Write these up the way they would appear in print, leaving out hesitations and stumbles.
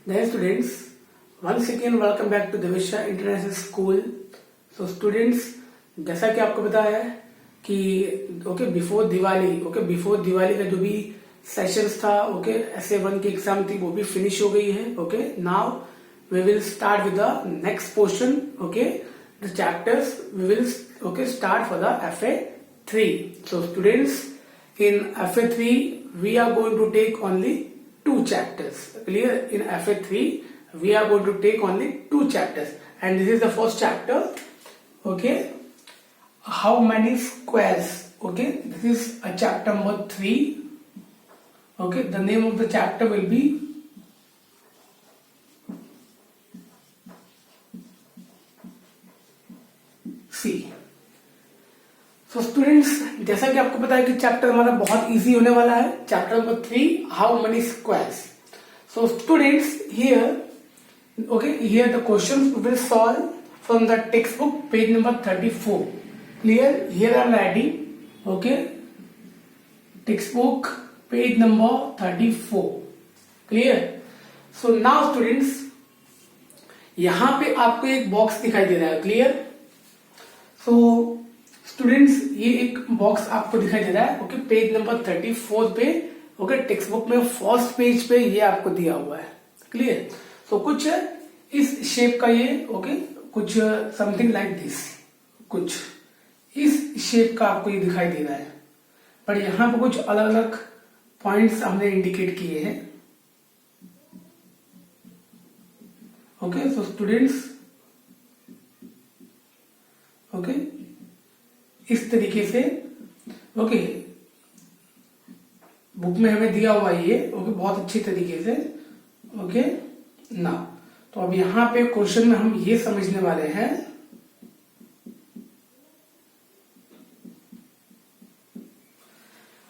Dear students, once again welcome back to Devisha International School. So students, जैसा कि आपको पता है कि बिफोर दिवाली का जो भी सेशंस था SA1 की एग्जाम थी वो भी फिनिश हो गई है. Now we will start with the next portion. The chapters we will start for the FA3. So students, in FA3 we are going to take only two chapters. Clear? In FA3 we are going to take only two chapters, and this is the first chapter. How many squares? This is a chapter number 3. The name of the chapter will be C. So students, जैसा कि आपको पता है कि chapter हमारा बहुत easy होने वाला है. Chapter number 3, how many squares. So students, here the questions we will solve from the textbook, page number 34. Clear? Here I am writing, textbook, page number 34. Clear? So now students, यहाँ पे आपको एक box दिखाई दे रहा है. Clear? So students, ये एक box आपको दिखाई दे रहा है. पेज नंबर 34 पे टेक्स्ट बुक में फर्स्ट पेज पे ये आपको दिया हुआ है. क्लियर? सो कुछ इस शेप का ये कुछ समथिंग लाइक दिस, कुछ इस शेप का आपको ये दिखाई दे रहा है. पर यहां पर कुछ अलग अलग पॉइंट्स हमने इंडिकेट किए हैं. सो स्टूडेंट्स, इस तरीके से बुक में हमें दिया हुआ है ये बहुत अच्छी तरीके से. ना तो अब यहां पे क्वेश्चन में हम ये समझने वाले हैं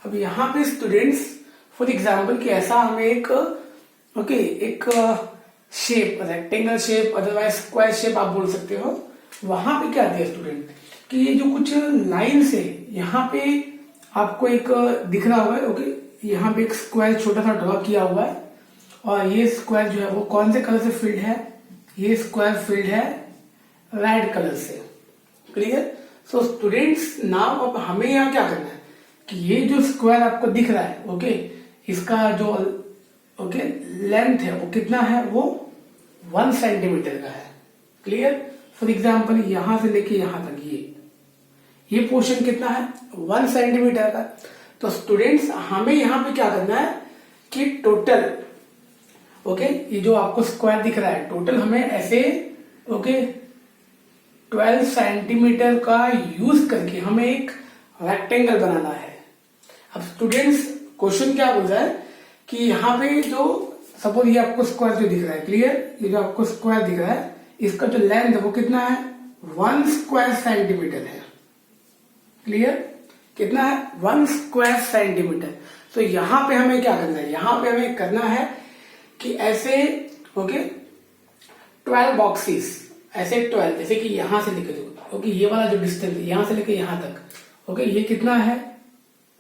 अब यहां पे स्टूडेंट्स, फॉर एग्जांपल कि ऐसा हमें एक shape, rectangle shape, otherwise square shape आप बोल सकते हो. वहां पे क्या दिया स्टूडेंट कि ये जो कुछ लाइन्स है यहाँ पे आपको एक दिख रहा होगा. यहाँ पे एक स्क्वायर छोटा सा ड्रॉ किया हुआ है, और ये स्क्वायर जो है वो कौन से कलर से फिल्ड है? ये स्क्वायर फिल्ड है रेड कलर से. क्लियर? सो स्टूडेंट्स, नाउ अब हमें यहाँ क्या करना है कि ये जो स्क्वायर आपको दिख रहा है इसका जो लेंथ है वो कितना है? वो 1 सेंटीमीटर का है. क्लियर? फॉर एग्जाम्पल यहां से लेके यहां तक ये पोर्शन कितना है? 1 सेंटीमीटर का. तो स्टूडेंट्स, हमें यहां पे क्या करना है कि टोटल ये जो आपको स्क्वायर दिख रहा है, टोटल हमें ऐसे 12 सेंटीमीटर का यूज करके हमें एक रेक्टेंगल बनाना है. अब स्टूडेंट्स, क्वेश्चन क्या बोल रहा है कि यहाँ पे जो सपोज ये आपको स्क्वायर जो दिख रहा है, क्लियर, ये जो आपको स्क्वायर दिख रहा है इसका जो लेंथ है वो कितना है? 1 स्क्वायर सेंटीमीटर है. क्लियर? कितना है? 1 स्क्वायर सेंटीमीटर. तो यहां पे हमें क्या करना है? यहां पे हमें करना है कि ऐसे 12 बॉक्सेस, ऐसे 12, जैसे कि यहां से लेकर ये वाला जो डिस्टेंस है यहां से लेकर यहां तक, ये कितना है?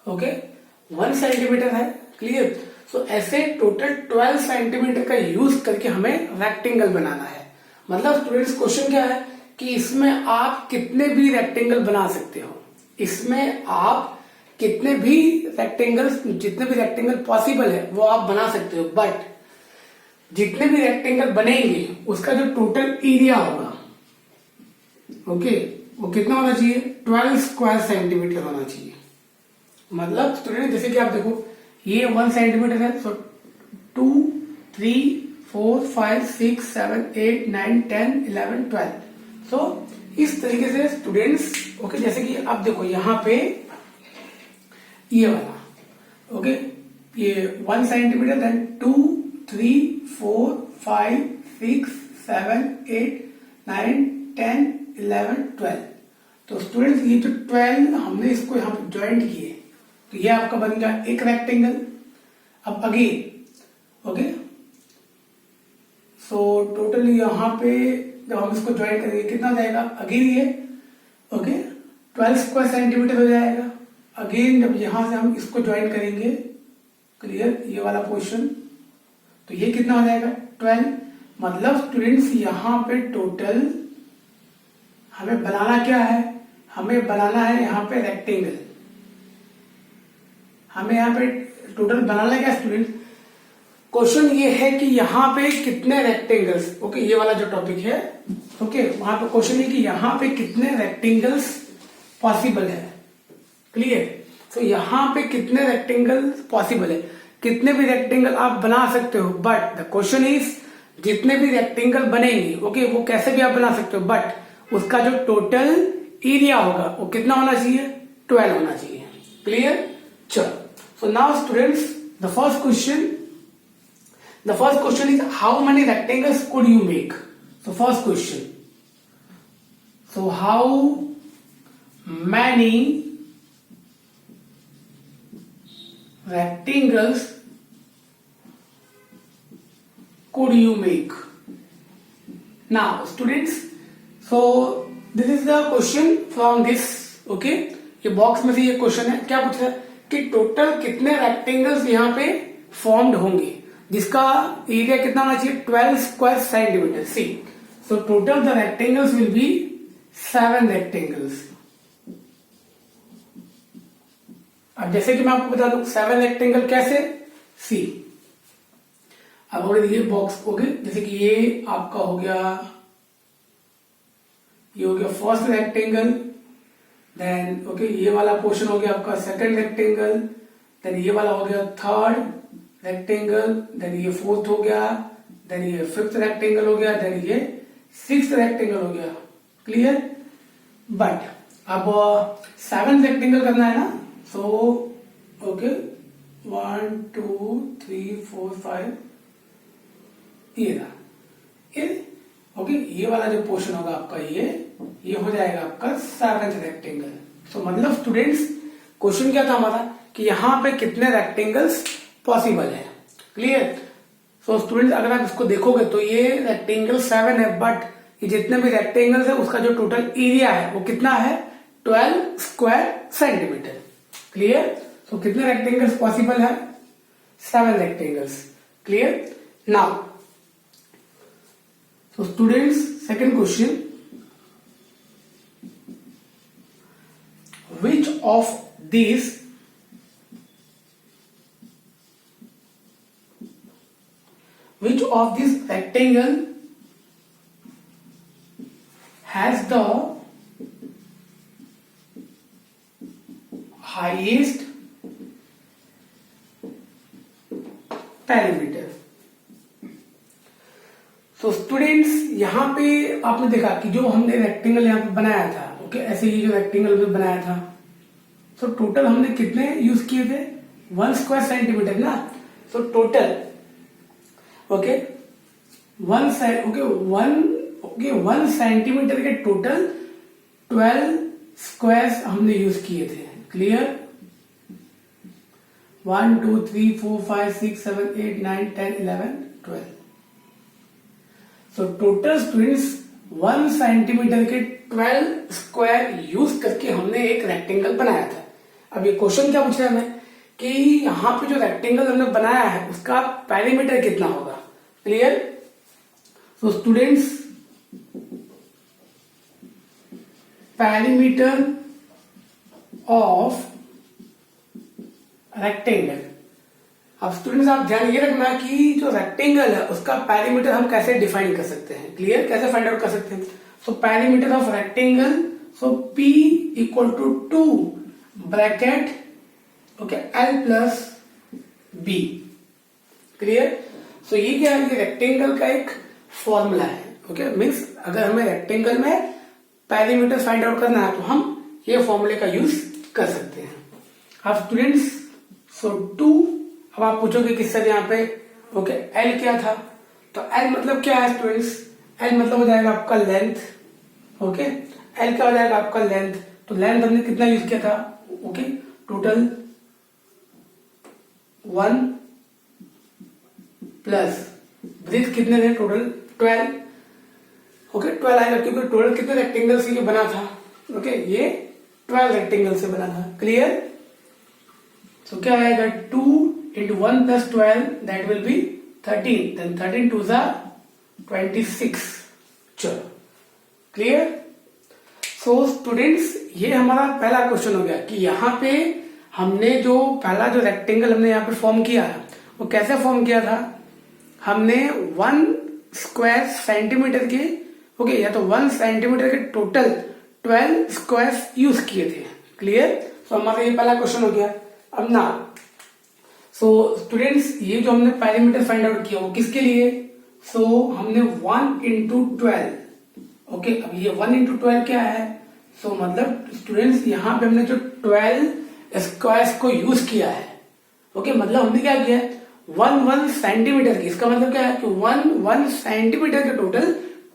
1 सेंटीमीटर है. क्लियर? सो ऐसे टोटल 12 सेंटीमीटर का यूज करके हमें रेक्टेंगल बनाना है. मतलब स्टूडेंट्स, क्वेश्चन क्या है कि इसमें आप कितने भी रेक्टेंगल बना सकते हो. इसमें आप कितने भी रेक्टेंगल पॉसिबल है वो आप बना सकते हो, बट जितने भी रेक्टेंगल बनेंगे उसका जो टोटल एरिया होगा वो कितना होना चाहिए? 12 स्क्वायर सेंटीमीटर होना चाहिए. मतलब स्टूडेंट, जैसे कि आप देखो ये 1 सेंटीमीटर है. सो 2, 3, 4, 5, 6, 7, 8, 9, 10, 11, 12. सो इस तरीके से स्टूडेंट्स, जैसे कि आप देखो यहाँ पे ये वाला, ये 1 सेंटीमीटर, देन 2, 3, 4, 5, 6, 7, 8, 9, 10, 11, 12. तो स्टूडेंट्स, ये जो 12 हमने इसको यहाँ पे ज्वाइंट किए, तो ये आपका बन गया एक रेक्टेंगल. अब अगेन सो टोटल यहाँ पे जब हम इसको ज्वाइन करेंगे कितना जाएगा? अगेन ये 12 स्क्वायर सेंटीमीटर हो जाएगा. अगेन जब यहां से हम इसको ज्वाइन करेंगे, क्लियर, ये वाला पोर्शन, तो ये कितना हो जाएगा 12। मतलब स्टूडेंट्स यहाँ पे टोटल हमें बनाना क्या है, हमें बनाना है यहाँ पे रेक्टेंगल। हमें यहाँ पे टोटल बनाना क्या स्टूडेंट, क्वेश्चन ये है कि यहाँ पे कितने रेक्टेंगल्स, ओके ये वाला जो टॉपिक है, ओके वहां पे क्वेश्चन है कि यहाँ पे कितने रेक्टेंगल्स पॉसिबल है। क्लियर। तो यहाँ पे कितने रेक्टेंगल पॉसिबल है, कितने भी रेक्टेंगल आप बना सकते हो, बट द क्वेश्चन इज जितने भी रेक्टेंगल बनेंगे, ओके वो कैसे भी आप बना सकते हो, बट उसका जो टोटल एरिया होगा वो कितना होना चाहिए, 12 होना चाहिए। क्लियर। चलो, so now students the first question is how many rectangles could you make. So first question, so how many rectangles could you make? Now students, so this is the question from this, okay ये box में से ये question है, क्या पूछा है कि total कितने रेक्टेंगल्स यहाँ पे फॉर्म्ड होंगे जिसका एरिया कितना होना चाहिए 12 square centimetre. See, so total the rectangles will be 7 rectangles. अब जैसे कि मैं आपको बता दूं 7 रेक्टेंगल कैसे, सी अब अगर ये बॉक्स हो गए, जैसे कि ये आपका हो गया, ये हो गया फर्स्ट रेक्टेंगल, देन ओके ये वाला पोर्शन हो गया आपका सेकंड रेक्टेंगल, देन ये वाला हो गया थर्ड रेक्टेंगल, देन ये फोर्थ हो गया, देन ये फिफ्थ रेक्टेंगल हो गया, देन ये सिक्स्थ रेक्टेंगल हो गया। क्लियर। बट अब 7 रेक्टेंगल करना है ना, सो ओके 1 2 3 4 5 ये रहा, ओके ये वाला जो पोर्शन होगा आपका ये हो जाएगा आपका 7th रेक्टेंगल। सो मतलब स्टूडेंट्स क्वेश्चन क्या था हमारा कि यहाँ पे कितने रेक्टेंगल्स पॉसिबल है। क्लियर। सो स्टूडेंट्स अगर आप इसको देखोगे तो ये रेक्टेंगल 7 है, बट ये जितने भी रेक्टेंगल्स है उसका जो टोटल एरिया है वो कितना है 12 स्क्वायर सेंटीमीटर। क्लियर। सो कितने रेक्टेंगल्स पॉसिबल है 7 rectangles. Clear. Now so students second question, which of these rectangle has the highest perimeter? So students यहाँ पे आपने देखा कि जो हमने रेक्टेंगल यहाँ पे बनाया था, ओके ऐसे ये जो रेक्टेंगल भी बनाया था, सो टोटल हमने कितने यूज किए थे 1 स्क्वायर सेंटीमीटर ना। सो टोटल ओके 1 सेंटीमीटर के टोटल 12 स्क्वायर्स हमने यूज किए थे। Clear. 1 2 3 4 5 6 7 8 9 10 11 12। So total students 1 centimetre के 12 स्क्वायर यूज करके हमने एक रेक्टेंगल बनाया था। अब ये क्वेश्चन क्या पूछ रहा है हमें कि यहाँ पे जो रेक्टेंगल हमने बनाया है उसका पेरीमीटर कितना होगा। Clear. So students perimeter of rectangle, अब स्टूडेंट्स आप ध्यान ये रखना कि जो रेक्टेंगल है उसका पेरीमीटर हम कैसे डिफाइन कर सकते हैं। क्लियर। कैसे फाइंड आउट कर सकते हैं। So perimeter of rectangle, so P equal to 2 bracket okay L plus B। Clear. So ये क्या है, रेक्टेंगल का एक फॉर्मूला है। ओके मीन्स अगर हमें रेक्टेंगल में पेरीमीटर फाइंड आउट करना है तो हम ये फॉर्मूले का यूज कर सकते हैं। अब स्टूडेंट्स सो 2, अब आप पूछोगे कि सर यहाँ पे ओके L क्या था, तो L मतलब क्या है स्टूडेंट्स, L मतलब हो जाएगा आपका लेंथ। ओके L क्या हो जाएगा आपका लेंथ, तो लेंथ हमने कितना यूज किया था, ओके टोटल 1 प्लस ब्रेथ कितने थे टोटल 12। ओके 12 आएगा क्योंकि टोटल कितने रेक्टेंगल से ये बना था, ओके ये 12 रेक्टेंगल से बना था। क्लियर। सो क्या आएगा 2 into 1 plus 12 that will be 13, then 13 two ज़ा 26। चलो क्लियर। सो स्टूडेंट्स ये हमारा पहला क्वेश्चन हो गया कि यहाँ पे हमने जो पहला जो रेक्टेंगल हमने यहाँ पे फॉर्म किया वो कैसे फॉर्म किया था। हमने 1 स्क्वायर सेंटीमीटर के ओके या तो 1 सेंटीमीटर के टोटल 12 स्क्वायर यूज किए थे। क्लियर। तो हमारा ये पहला क्वेश्चन हो गया। अब ना सो स्टूडेंट्स ये जो हमने पेरीमीटर फाइंड आउट किया वो किसके लिए। सो हमने 1 इंटू 12 ओके। अब ये 1 इंटू 12 क्या है। सो मतलब स्टूडेंट्स यहाँ पे हमने जो 12 स्क्वायर्स को यूज किया है ओके। मतलब हमने क्या किया 1 सेंटीमीटर की। इसका मतलब क्या है कि 1 सेंटीमीटर के टोटल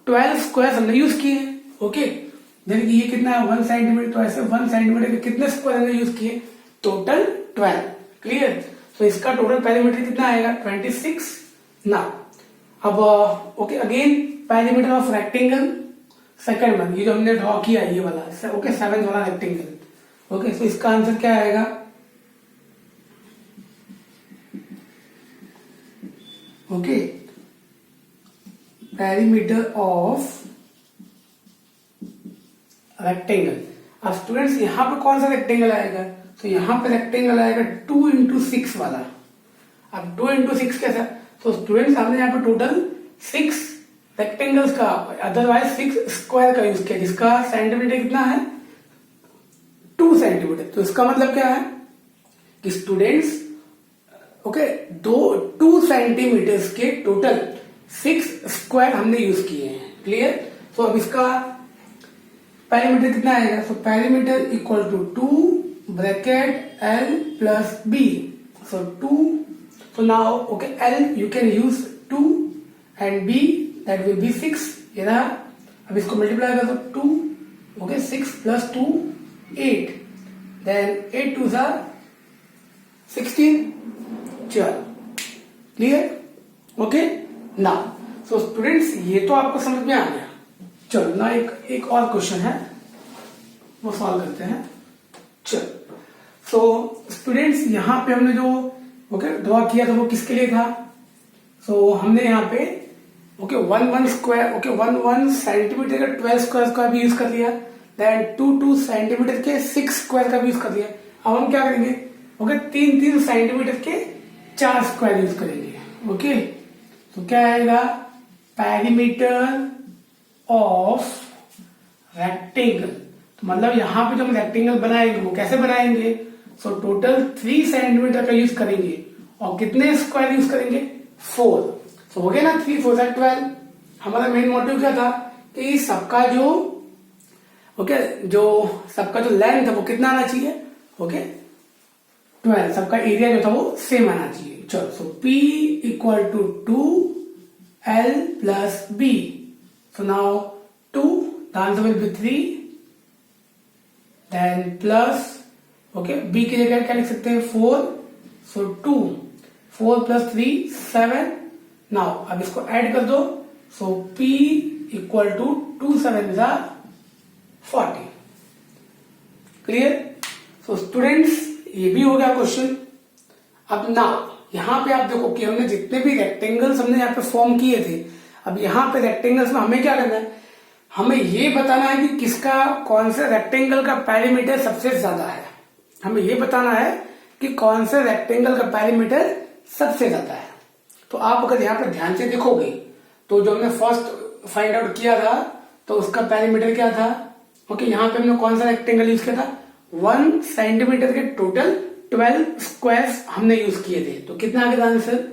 12 स्क्वायर्स हमने यूज किए ओके। यानी कि ये कितना है 1 सेंटीमीटर। तो ऐसे 1 सेंटीमीटर के कितने स्क्वायर हमने यूज किए टोटल 12। क्लियर। तो इसका टोटल पेरीमीटर कितना आएगा 26 ना। अब okay again perimeter of rectangle second one ये जो हमने ड्रॉ किया ये वाला ओके 7 वाला रेक्टेंगल ओके। तो इसका आंसर क्या आएगा ओके पेरीमीटर ऑफ रेक्टेंगल। अब स्टूडेंट्स यहां पे कौन सा रेक्टेंगल आएगा। तो यहां पे रेक्टेंगल आएगा 2 इंटू 6 वाला। अब 2 इंटू 6 कैसा। तो स्टूडेंट्स हमने यहाँ पे टोटल 6 रेक्टेंगल्स का अदरवाइज 6 स्क्वायर का यूज किया जिसका सेंटीमीटर कितना है 2 सेंटीमीटर। तो इसका मतलब क्या है कि स्टूडेंट्स ओके 2 सेंटीमीटर के टोटल 6 स्क्वायर हमने यूज किए हैं। क्लियर। तो अब इसका पेरीमीटर कितना आएगा। So perimeter equal to 2 bracket L plus B। So 2 so now okay L you can use 2 and B that will be 6 ये रहा। अब इसको मल्टीप्लाई कर दो 2 ओके 6 प्लस 2 8 देन 8 2 सा 16। चलो क्लियर ओके ना। सो स्टूडेंट्स ये तो आपको समझ में आ गया। चलो ना एक और क्वेश्चन है वो सॉल्व करते हैं। चलो सो स्टूडेंट्स यहाँ पे हमने जो ओके ड्रॉ किया था वो किसके लिए था। सो हमने यहाँ पे ओके 1 स्क्वायर ओके 1 सेंटीमीटर का 12 स्क्वायर का भी यूज कर लिया। देन 2 सेंटीमीटर के 6 स्क्वायर का भी यूज कर लिया। अब हम क्या करेंगे ओके 3 सेंटीमीटर के 4 स्क्वायर यूज करेंगे ओके। तो क्या आएगा पेरीमीटर ऑफ रेक्टेंगल। तो मतलब यहाँ पे जो हम रेक्टेंगल बनाएंगे वो कैसे बनाएंगे। सो टोटल 3 सेंटीमीटर का यूज करेंगे और कितने स्क्वायर यूज करेंगे 4। तो हो गया ना 3 4 12। हमारा मेन मोटिव क्या था कि सबका जो ओके जो सबका जो लेंथ है वो कितना आना चाहिए ओके 12। सबका एरिया जो था वो सेम आना चाहिए। चलो so P equal to 2 L plus B। So now 2 the answer will be 3 then plus okay B की जगह क्या लिख सकते हैं 4। सो 2 4 प्लस 3 7। नाउ अब इसको ऐड कर दो। So P equal to 2 7 40। Clear. So students ये भी हो गया क्वेश्चन। अब ना यहां पे आप देखो कि हमने जितने भी रेक्टेंगल्स हमने यहाँ पे फॉर्म किए थे। अब यहाँ पे रेक्टेंगल्स में हमें क्या करना है हमें ये बताना है कि किसका कौन से रेक्टेंगल का पेरीमीटर सबसे ज्यादा है। हमें ये बताना है कि कौन से रेक्टेंगल का पेरीमीटर सबसे ज्यादा है। तो आप अगर यहाँ पर ध्यान से देखोगे तो जो हमने फर्स्ट फाइंड आउट किया था तो उसका पेरीमीटर क्या था ओके। यहाँ पे हमने कौन सा रेक्टेंगल यूज किया था 1 सेंटीमीटर के टोटल 12 स्क्वायर्स हमने यूज किए थे। तो कितना आ गया answer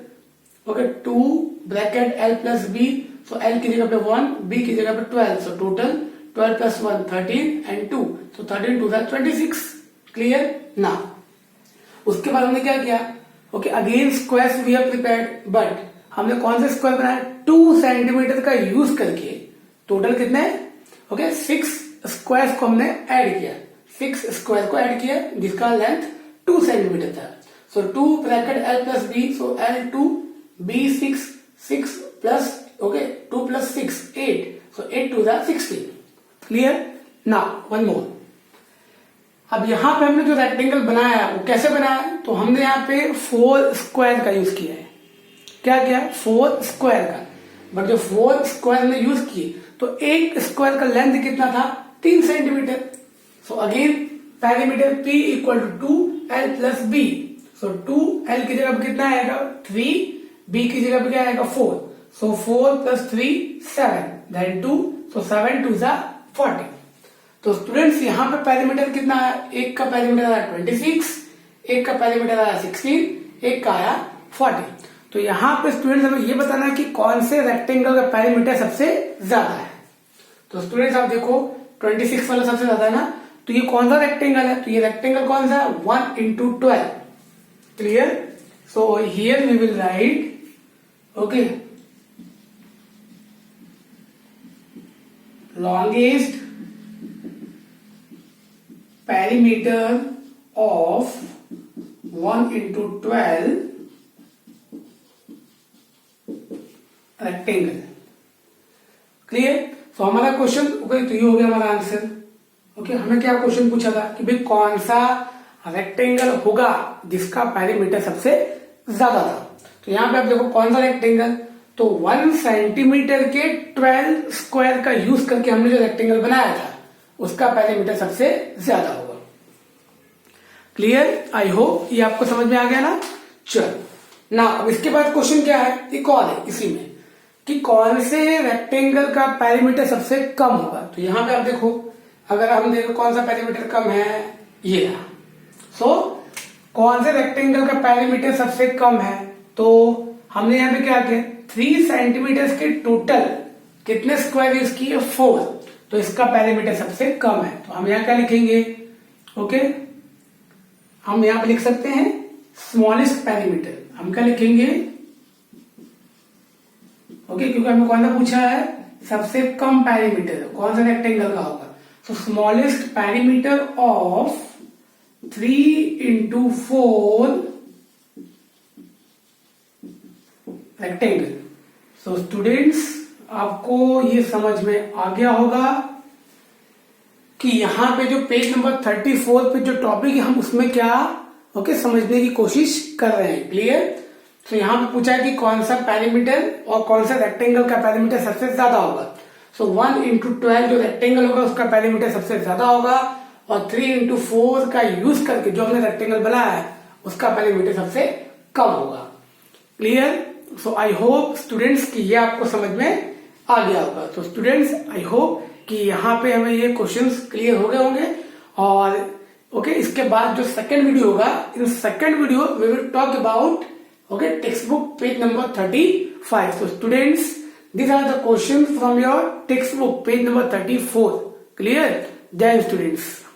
okay 2 bracket L plus B। सो L की जगह पे 1 B की जगह पे 12। So total 12 plus 1 13 and 2 so 13 2 26। Clear ना। उसके बाद हमने क्या किया okay again squares we have prepared but हमने कौन से स्क्वायर बनाया 2 सेंटीमीटर का यूज करके टोटल कितने ओके 6 स्क्वायर्स को हमने ऐड किया। 6 स्क्वायर को ऐड किया जिसका लेंथ 2 सेंटीमीटर था। सो 2 ब्रैकेट L प्लस B। सो L2 B6 6 plus okay 2 plus 6 8। सो 8 2 16। क्लियर ना। One more. अब यहां पे हमने जो रेक्टेंगल बनाया वो कैसे बनाया तो हमने यहाँ पे 4 स्क्वायर का यूज किया है क्या किया 4 स्क्वायर का, बट जो 4 स्क्वायर ने यूज किए तो एक स्क्वायर का लेंथ कितना था 3 centimetre. So again perimeter P equal to 2L plus b. So 2L की जगह पे कितना आएगा 3, B की जगह पे क्या आएगा 4। सो 4 प्लस 3 7 देन 2, सो 7 2 जा 40। तो स्टूडेंट्स यहाँ पे पेरीमीटर कितना आया, एक का पेरीमीटर आया 26, एक का पेरीमीटर आया 16, एक का आया 40। तो यहाँ पे स्टूडेंट्स हमें ये बताना है कि कौन से रेक्टेंगल का पेरीमीटर सबसे ज्यादा है। तो स्टूडेंट्स आप देखो 26 वाला सबसे ज्यादा है ना, तो ये कौन सा रेक्टेंगल है, तो ये रेक्टेंगल कौन सा है 1 into 12। Clear. So here we will write okay longest perimeter of 1 into 12 rectangle. Clear. तो हमारा क्वेश्चन ओके, तो ये हो गया हमारा आंसर। ओके, हमें क्या क्वेश्चन पूछा था कि भाई कौन सा रेक्टेंगल होगा जिसका पेरीमीटर सबसे ज्यादा था। तो यहाँ पे आप देखो कौन सा रेक्टेंगल, तो 1 सेंटीमीटर के 12 स्क्वायर का यूज करके हमने जो रेक्टेंगल बनाया था उसका पेरीमीटर सबसे ज्यादा होगा। क्लियर। आई होप ये आपको समझ में आ गया ना। चलो ना, अब इसके बाद क्वेश्चन क्या है, एक और है इसी में कि कौन से रेक्टेंगल का पेरीमीटर सबसे कम होगा। तो यहां पे आप देखो, अगर हम देखो कौन सा पेरीमीटर कम है, ये रहा। सो कौन से रेक्टेंगल का पेरीमीटर सबसे कम है, तो हमने यहाँ पे क्या किया 3 सेंटीमीटर के टोटल कितने स्क्वायर यूज किए 4, तो इसका पेरीमीटर सबसे कम है। तो हम यहाँ क्या लिखेंगे, ओके हम यहाँ पे लिख सकते हैं स्मॉलेस्ट पेरीमीटर। हम क्या लिखेंगे, ओके क्योंकि हमें कौन सा पूछा है सबसे कम पेरीमीटर कौन सा रेक्टेंगल का होगा। सो smallest perimeter of 3 into 4 rectangle. So students आपको ये समझ में आ गया होगा कि यहाँ पे जो पेज नंबर 34 पे जो टॉपिक है हम उसमें क्या ओके समझने की कोशिश कर रहे हैं। क्लियर। तो यहाँ पे पूछा है कि कौन सा पेरीमीटर और कौन सा रेक्टेंगल का पेरीमीटर सबसे ज्यादा होगा। सो 1 into 12 जो रेक्टेंगल होगा उसका पेरीमीटर सबसे ज्यादा होगा, और 3 into 4 का यूज करके जो हमने रेक्टेंगल बनाया है उसका पेरीमीटर सबसे कम होगा। Clear. So I hope students कि ये आपको समझ में आ गया होगा। तो स्टूडेंट्स आई होप कि यहाँ पे हमें ये क्वेश्चंस क्लियर हो गए होंगे। और ओके इसके बाद जो सेकंड वीडियो होगा, इन second video we will talk about okay text book page number 35। So students, these are the questions from your textbook page number 34. Clear? Then students.